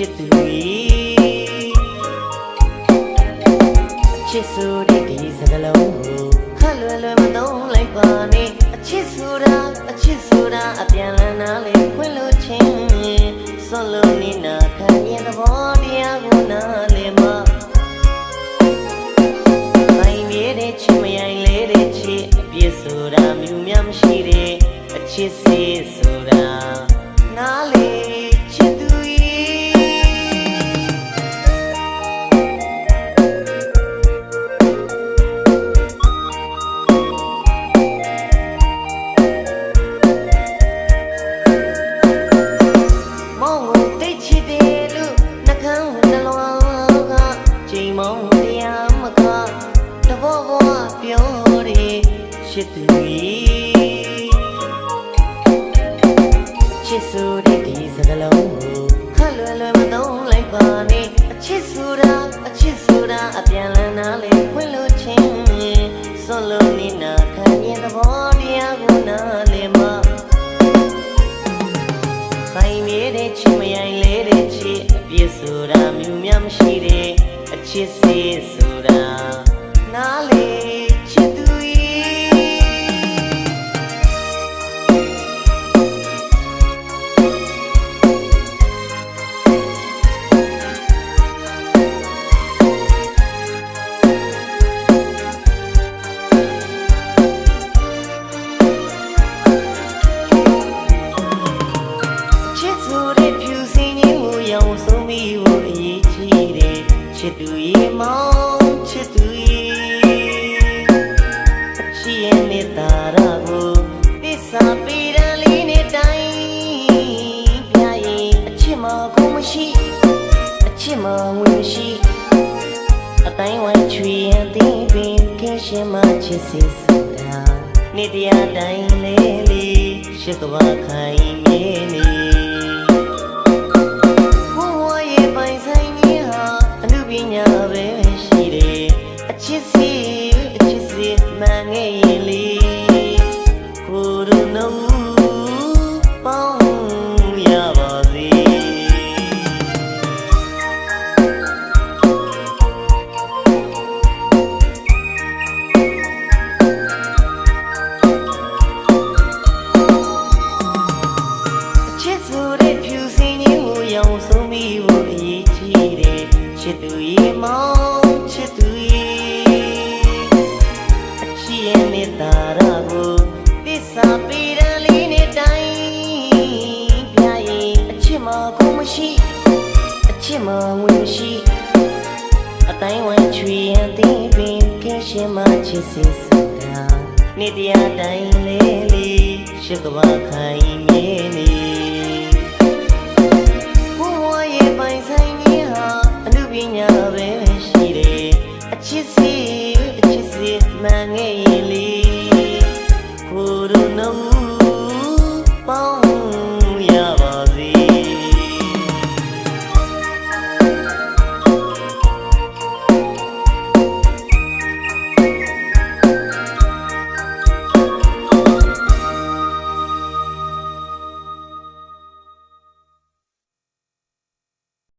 စ်သူကြီးချစ်ဆိုတဲ့ဒီစကားလုံးကိုခက်လွယ်လွယ်မသုံးလိုက်ပါနဲ့အချစ်ဆိုတာအပြန်လန်းနားလေဖွင့်လို့ချင်းစွန့်လို့နေနာခံရင်သဘောတရားကိုနားလေမမိုင်းမြဲတဲ့ချစ်မယိုင်လေးတဲ့ချစ်အပြစ်ဆိုတာမြူမြမရှိတဲ့အချစ်စေဆိုတာနားလေချစ်သူချစ်သူကြီးချစ်ဆိုတဲ့ဒီစကားလုံးကိုခက်လွယ်လွယ်မသုံးလိုက်ပါနဲ့အချစ်ဆိုတာအပြန်လန်းနားလေဖွင့်လို့ချင်းစွန့်လို့နေနာခံရင်သဘောတရားကိုနားလေမခိုင်မြဲတဲ့ချစ်မယိုင်လေးတဲ့ချစ်အပြစ်ဆိုတာမြူမြမရှိတဲ့အချစ်စေဆိုတာနားလေချစ်သူချစ်သူရဲ့မောင်ချစ်သူရဲ့အချစ်ရဲ့နေတာရာကိုသစ္စာပေးတယ်လေးနဲ့တိုင်းပြရင်အချစ်မကုန်မရှိအချစ်မဝင်မရှိအတိုင်းဝိုင်းချွေရန်သိပင်ကဲရှင်မချစ်စေဆိုတာနေတရားတိုင်းလေးလေးရှိကဘာခိုင်မြဲနေညာပဲရှိတယ်အချစ်စီမှန်ငယ်ရင်လေးကိုရနုပေါင်းရပါစေအချစ်ဆိုတဲ့ဖြူစင်ကြီးကိုရောင်ဆုံးပြီးဖို့အရေးကြီးတယ်ချစ်သူရဲ့မောင်ချစ်သူရဲ့အချစ်ရဲ့နေတာရာကိုသစ္စာပေးတယ်လေးနဲ့တိုင်းပြရင်အချစ်မကုန်မရှိအချစ်မဝင်မရှိအတိုင်းဝိုင်းချွေရန်သိပင်ကဲရှင်မချစ်စေဆိုတာနေတရားတိုင်းလေးလေးရှိကဘာခိုင်မြဲနေ